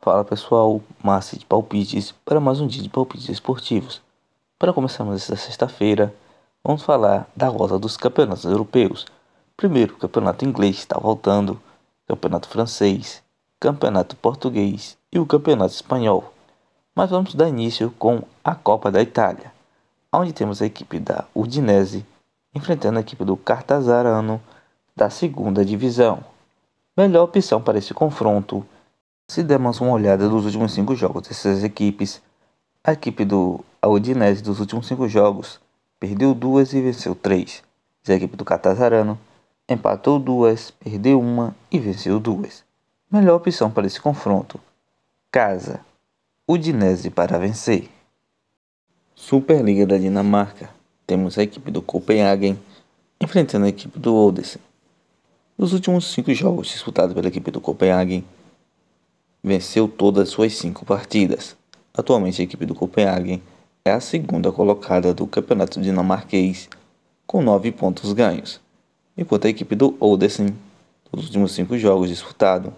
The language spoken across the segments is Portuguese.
Fala pessoal, Márcio de Palpites para mais um dia de palpites esportivos. Para começarmos esta sexta-feira, vamos falar da volta dos campeonatos europeus. Primeiro, o campeonato inglês está voltando, campeonato francês, campeonato português e o campeonato espanhol. Mas vamos dar início com a Copa da Itália, onde temos a equipe da Udinese enfrentando a equipe do Catanzaro da segunda divisão. Melhor opção para esse confronto. Se dermos uma olhada nos últimos 5 jogos dessas equipes, a equipe do Udinese dos últimos 5 jogos perdeu 2 e venceu 3. Já a equipe do Catanzaro empatou 2, perdeu 1 e venceu 2. Melhor opção para esse confronto. Casa. Udinese para vencer. Superliga da Dinamarca. Temos a equipe do Copenhagen enfrentando a equipe do Odense. Nos últimos 5 jogos disputados pela equipe do Copenhagen, venceu todas as suas 5 partidas. Atualmente a equipe do Copenhagen é a segunda colocada do campeonato dinamarquês com 9 pontos ganhos, enquanto a equipe do Odense, nos últimos 5 jogos disputados,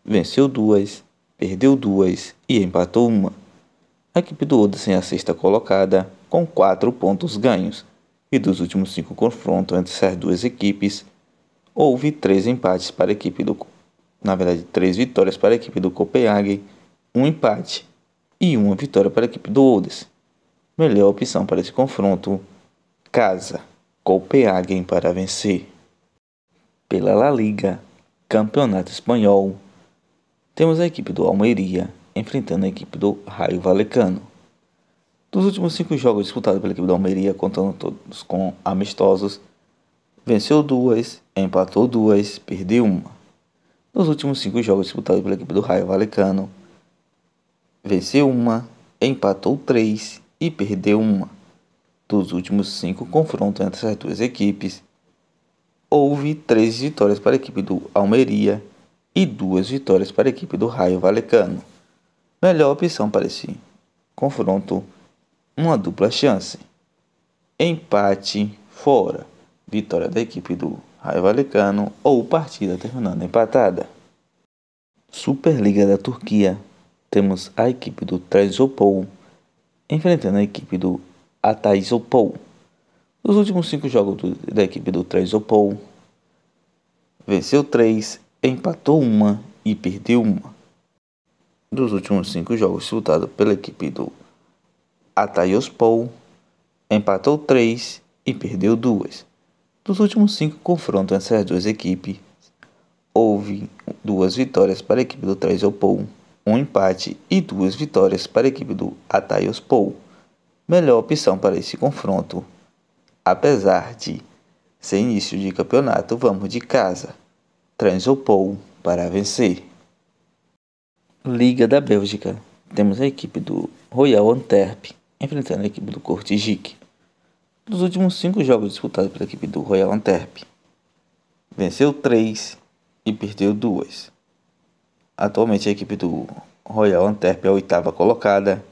venceu 2, perdeu 2 e empatou 1. A equipe do Odense é a sexta colocada com 4 pontos ganhos, e dos últimos 5 confrontos entre essas duas equipes, houve 3 empates para a equipe do 3 vitórias para a equipe do Copenhagen, 1 empate e 1 vitória para a equipe do Odense. Melhor opção para esse confronto, casa, Copenhagen para vencer. Pela La Liga, campeonato espanhol, temos a equipe do Almeria enfrentando a equipe do Rayo Vallecano. Dos últimos 5 jogos disputados pela equipe do Almeria, contando todos com amistosos, venceu 2, empatou 2, perdeu 1. Nos últimos 5 jogos disputados pela equipe do Rayo Vallecano, venceu 1, empatou 3 e perdeu 1. Dos últimos 5 confrontos entre as duas equipes, houve 3 vitórias para a equipe do Almeria e 2 vitórias para a equipe do Rayo Vallecano. Melhor opção para esse confronto, uma dupla chance. Empate fora, vitória da equipe do Rayo Vallecano ou partida terminando empatada. Superliga da Turquia, temos a equipe do Trabzonspor enfrentando a equipe do Hatayspor. Nos últimos 5 jogos da equipe do Trabzonspor, venceu 3, empatou 1 e perdeu 1. Dos últimos 5 jogos disputados pela equipe do Hatayspor, empatou 3 e perdeu 2. Dos últimos 5 confrontos entre as duas equipes, houve 2 vitórias para a equipe do Trabzonspor, 1 empate e 2 vitórias para a equipe do Hatayspor. Melhor opção para esse confronto, apesar de ser início de campeonato, vamos de casa, Trabzonspor para vencer. Liga da Bélgica, temos a equipe do Royal Antwerp enfrentando a equipe do Kortrijk. Dos últimos 5 jogos disputados pela equipe do Royal Antwerp, venceu 3 e perdeu 2. Atualmente a equipe do Royal Antwerp é a 8ª colocada,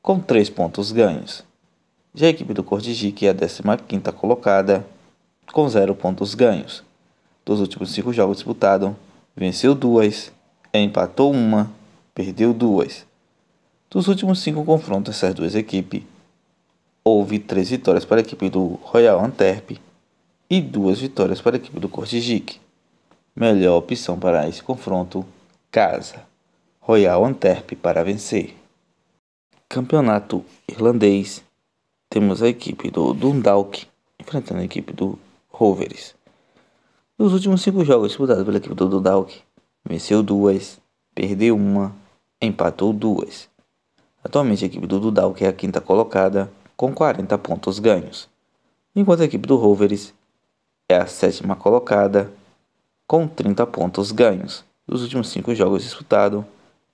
com 3 pontos ganhos. Já a equipe do Kortrijk é a 15ª colocada, com 0 pontos ganhos. Dos últimos 5 jogos disputados, venceu 2, empatou 1, perdeu 2. Dos últimos 5 confrontos essas duas equipes, houve 3 vitórias para a equipe do Royal Antwerp e 2 vitórias para a equipe do Kortrijk. Melhor opção para esse confronto, casa, Royal Antwerp para vencer. Campeonato irlandês, temos a equipe do Dundalk enfrentando a equipe do Rovers. Nos últimos 5 jogos disputados pela equipe do Dundalk, venceu 2, perdeu 1, empatou 2. Atualmente a equipe do Dundalk é a 5ª colocada, com 40 pontos ganhos, enquanto a equipe do Rovers é a 7ª colocada, com 30 pontos ganhos. Dos últimos 5 jogos disputados,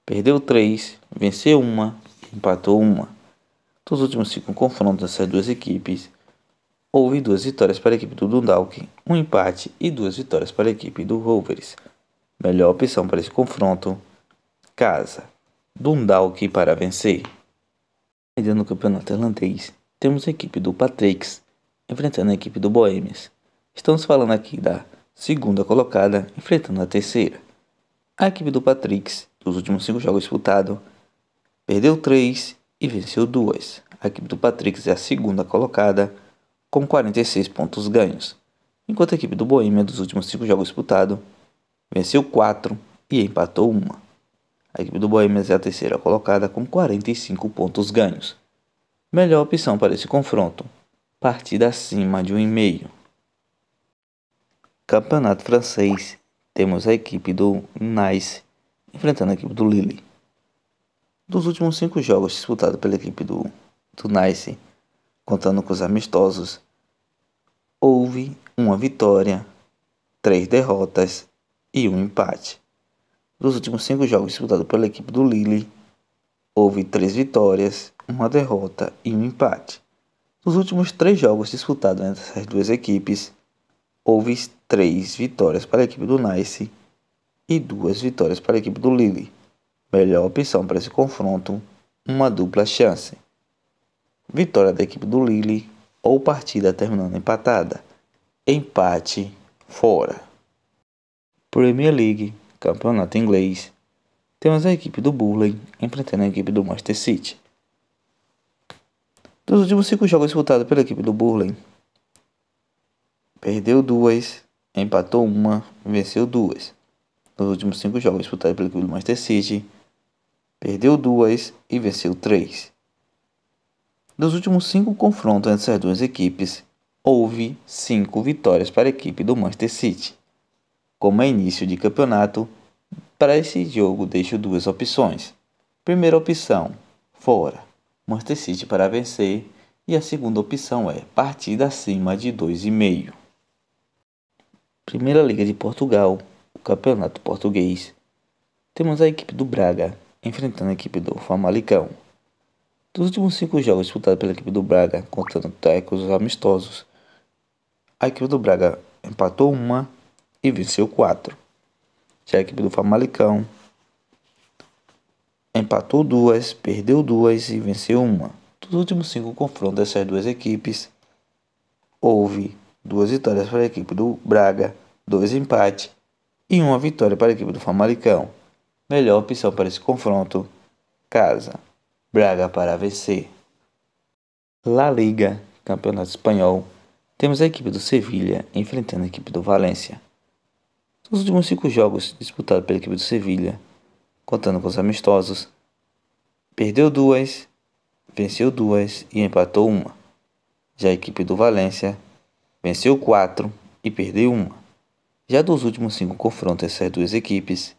perdeu 3, venceu 1, empatou 1. Dos últimos 5 confrontos dessas duas equipes, houve 2 vitórias para a equipe do Dundalk, 1 empate e 2 vitórias para a equipe do Rovers. Melhor opção para esse confronto, casa, Dundalk para vencer. Ainda no campeonato irlandês, temos a equipe do Patricks enfrentando a equipe do Bohemians. Estamos falando aqui da segunda colocada enfrentando a terceira. A equipe do Patricks Dos últimos 5 jogos disputados, perdeu 3 e venceu 2. A equipe do Patrick's é a segunda colocada, com 46 pontos ganhos, enquanto a equipe do Boêmia, dos últimos 5 jogos disputados, venceu 4 e empatou 1. A equipe do Boêmia é a terceira colocada, com 45 pontos ganhos. Melhor opção para esse confronto, partida acima de 1,5. Campeonato francês, temos a equipe do Nice enfrentando a equipe do Lille. Dos últimos 5 jogos disputados pela equipe do Nice, contando com os amistosos, houve uma vitória, 3 derrotas e 1 empate. Dos últimos 5 jogos disputados pela equipe do Lille, houve 3 vitórias, 1 derrota e 1 empate. Dos últimos 3 jogos disputados entre essas duas equipes, houve 3 vitórias para a equipe do Nice e 2 vitórias para a equipe do Lille. Melhor opção para esse confronto, uma dupla chance. Vitória da equipe do Lille ou partida terminando empatada. Empate fora. Premier League, campeonato inglês. Temos a equipe do Burnley enfrentando a equipe do Manchester City. Dos últimos 5 jogos disputados pela equipe do Burnley, perdeu 2, empatou 1, venceu 2. Nos últimos 5 jogos disputados pela equipe do Manchester City, perdeu 2 e venceu 3. Dos últimos 5 confrontos entre essas duas equipes, houve 5 vitórias para a equipe do Manchester City. Como é início de campeonato, para esse jogo deixo 2 opções. Primeira opção, fora, Manchester City para vencer, e a segunda opção é partida acima de 2,5. Primeira Liga de Portugal, o campeonato português. Temos a equipe do Braga enfrentando a equipe do Famalicão. Dos últimos 5 jogos disputados pela equipe do Braga, contando até com os amistosos, a equipe do Braga empatou 1 e venceu 4. Já a equipe do Famalicão empatou 2, perdeu 2 e venceu 1. Dos últimos 5 confrontos dessas duas equipes, houve 2 vitórias para a equipe do Braga, 2 empates e 1 vitória para a equipe do Famalicão. Melhor opção para esse confronto, casa, Braga para vencer. La Liga, campeonato espanhol, temos a equipe do Sevilha enfrentando a equipe do Valência. Dos últimos 5 jogos disputados pela equipe do Sevilha, contando com os amistosos, perdeu 2, venceu 2 e empatou 1. Já a equipe do Valência venceu 4 e perdeu 1. Já dos últimos 5 confrontos essas duas equipes,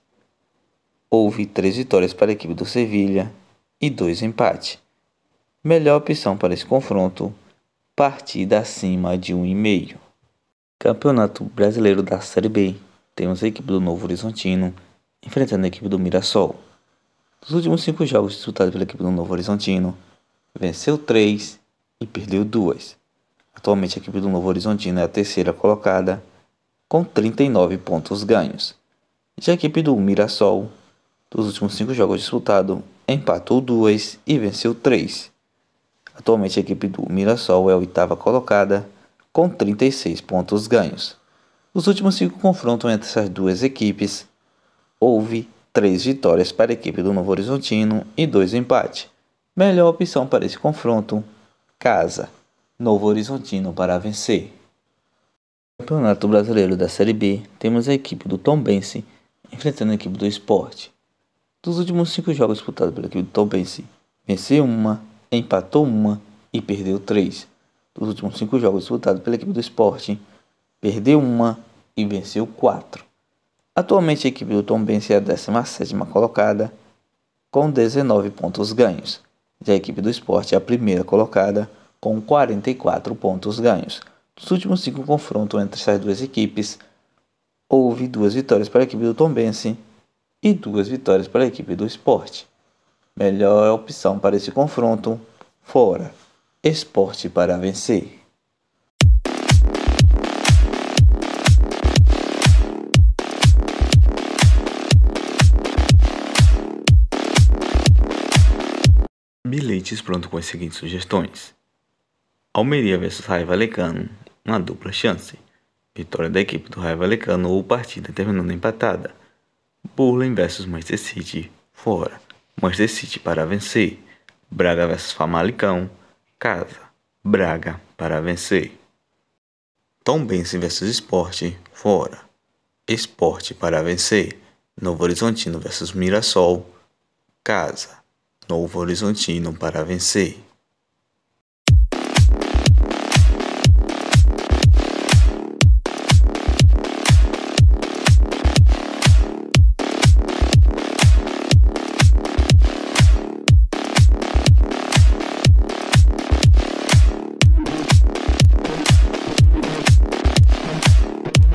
houve 3 vitórias para a equipe do Sevilha e 2 empates. Melhor opção para esse confronto, partida acima de 1,5. Campeonato Brasileiro da Série B, temos a equipe do Novo Horizontino enfrentando a equipe do Mirassol. Dos últimos 5 jogos disputados pela equipe do Novo Horizontino, venceu 3 e perdeu 2. Atualmente a equipe do Novo Horizontino é a terceira colocada, com 39 pontos ganhos. Já a equipe do Mirassol, dos últimos 5 jogos disputados, empatou 2 e venceu 3. Atualmente a equipe do Mirassol é a oitava colocada, com 36 pontos ganhos. Nos últimos 5 confrontos entre essas duas equipes, houve 3 vitórias para a equipe do Novo Horizontino e 2 empates. Melhor opção para esse confronto, casa, Novo Horizontino para vencer. Campeonato Brasileiro da Série B, temos a equipe do Tombense enfrentando a equipe do Sport. Dos últimos 5 jogos disputados pela equipe do Tombense, venceu 1, empatou 1 e perdeu 3. Dos últimos 5 jogos disputados pela equipe do Sport, perdeu 1 e venceu 4. Atualmente a equipe do Tombense é a 17ª colocada, com 19 pontos ganhos. Já a equipe do Sport é a primeira colocada, com 44 pontos ganhos. Dos últimos 5 confrontos entre essas duas equipes, houve 2 vitórias para a equipe do Tombense e 2 vitórias para a equipe do Sport. Melhor opção para esse confronto, fora, Sport para vencer. Bilhetes pronto com as seguintes sugestões: Almeria vs Raio Vallecano, uma dupla chance. Vitória da equipe do Raio Vallecano ou partida terminando empatada. Burnley vs Manchester City, fora. Manchester City para vencer. Braga vs Famalicão, casa. Braga para vencer. Tombense vs Sport, fora. Sport para vencer. Novo Horizontino vs Mirassol, casa. Novo Horizontino para vencer.